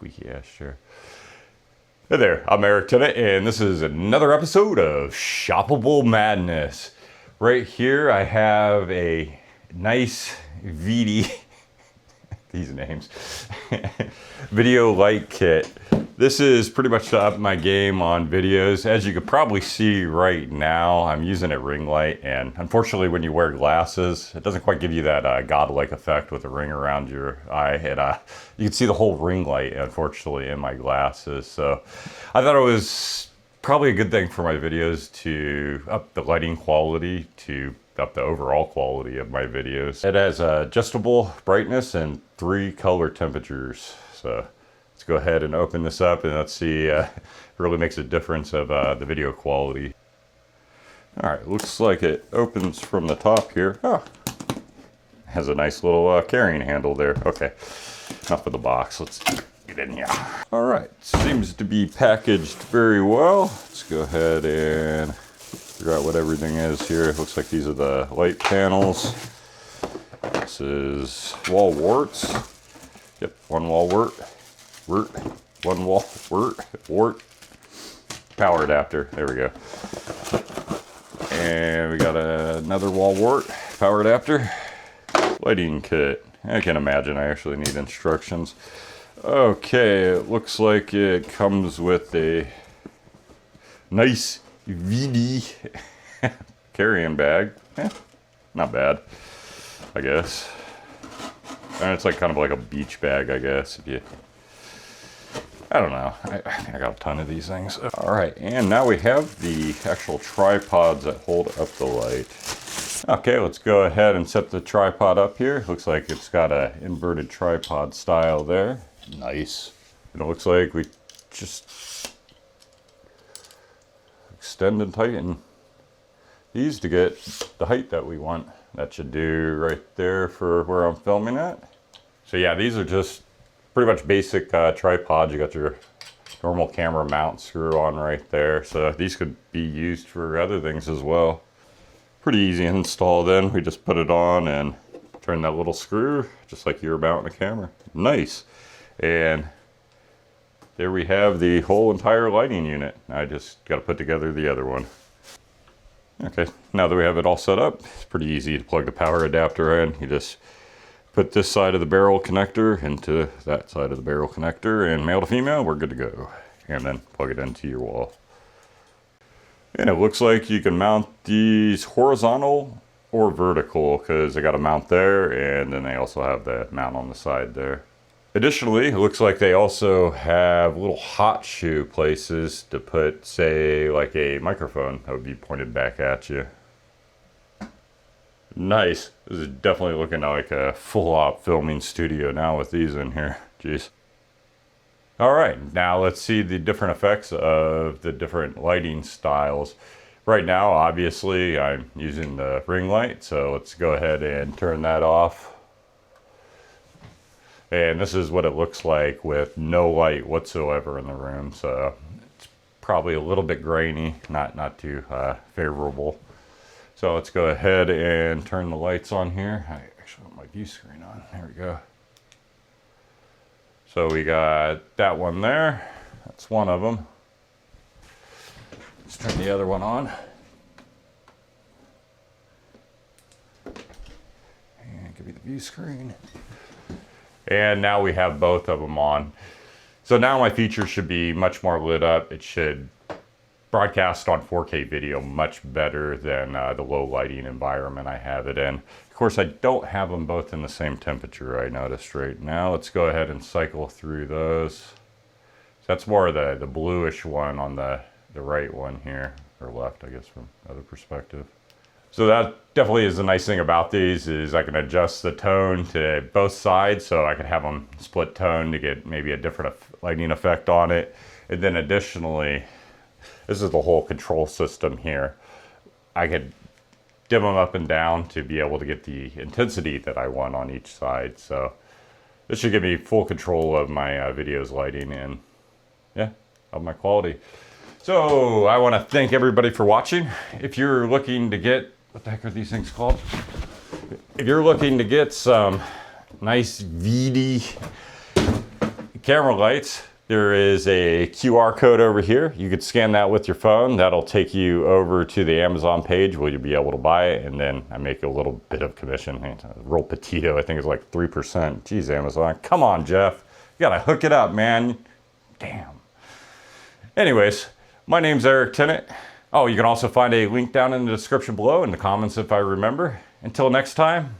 squeaky ass chair. Hey there, I'm Eric Tennant, and this is another episode of Shoppable Madness. Right here I have a NiceVeedi, these names, Video Light Kit. This is pretty much to up my game on videos. As you could probably see right now, I'm using a ring light, and unfortunately when you wear glasses, it doesn't quite give you that godlike effect with a ring around your eye. And you can see the whole ring light, unfortunately, in my glasses. So I thought it was probably a good thing for my videos to up the lighting quality, to up the overall quality of my videos. It has adjustable brightness and 3 color temperatures. So let's go ahead and open this up and let's see, it really makes a difference of the video quality. All right, looks like it opens from the top here. Oh, has a nice little carrying handle there. Okay, enough of the box, let's get in here. All right, seems to be packaged very well. Let's go ahead and figure out what everything is here. It looks like these are the light panels. This is wall warts. Yep, one wall wart. One wall, wart, power adapter, there we go. And we got another wall wart, power adapter, lighting kit. I can imagine I actually need instructions. Okay, it looks like it comes with a NiceVeedi carrying bag. Not bad, I guess. And it's like kind of like a beach bag, I guess, if you, I don't know. I got a ton of these things. All right, and now we have the actual tripods that hold up the light. Okay, let's go ahead and set the tripod up here. Looks like it's got a inverted tripod style there. Nice. And it looks like we just extend and tighten these to get the height that we want. That should do right there for where I'm filming at. So yeah, these are just pretty much basic tripods. You got your normal camera mount screw on right there. So these could be used for other things as well. Pretty easy to install then. We just put it on and turn that little screw, just like you're mounting a camera. Nice. And there we have the whole entire lighting unit. I just got to put together the other one. Okay, now that we have it all set up, it's pretty easy to plug the power adapter in. You just put this side of the barrel connector into that side of the barrel connector, and male to female, we're good to go. And then plug it into your wall. And it looks like you can mount these horizontal or vertical, because they got a mount there, and then they also have the mount on the side there. Additionally, it looks like they also have little hot shoe places to put, say, like a microphone that would be pointed back at you. Nice. This is definitely looking like a full-op filming studio now with these in here. Jeez. All right, now let's see the different effects of the different lighting styles. Right now, obviously, I'm using the ring light, so let's go ahead and turn that off. And this is what it looks like with no light whatsoever in the room, so it's probably a little bit grainy, not too favorable. So let's go ahead and turn the lights on here. I actually want my view screen on. There we go. So we got that one there. That's one of them. Let's turn the other one on. And give me the view screen. And now we have both of them on. So now my feature should be much more lit up. It should broadcast on 4K video much better than the low lighting environment I have it in. Of course, I don't have them both in the same temperature, I noticed right now. Let's go ahead and cycle through those. So that's more the bluish one on the right one here, or left, I guess, from other perspective. So that definitely is the nice thing about these, is I can adjust the tone to both sides, so I can have them split tone to get maybe a different lighting effect on it. And then additionally, this is the whole control system here. I could dim them up and down to be able to get the intensity that I want on each side. So this should give me full control of my videos lighting and yeah, of my quality. So I want to thank everybody for watching. If you're looking to get, what the heck are these things called? If you're looking to get some NiceVeedi camera lights, there is a QR code over here. You could scan that with your phone. That'll take you over to the Amazon page where you'll be able to buy it, and then I make a little bit of commission. Roll Petito, I think it's like 3%. Geez, Amazon, come on, Jeff. You gotta hook it up, man. Damn. Anyways, my name's Eric Tennant. Oh, you can also find a link down in the description below, in the comments if I remember. Until next time,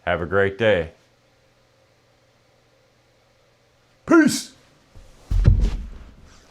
have a great day.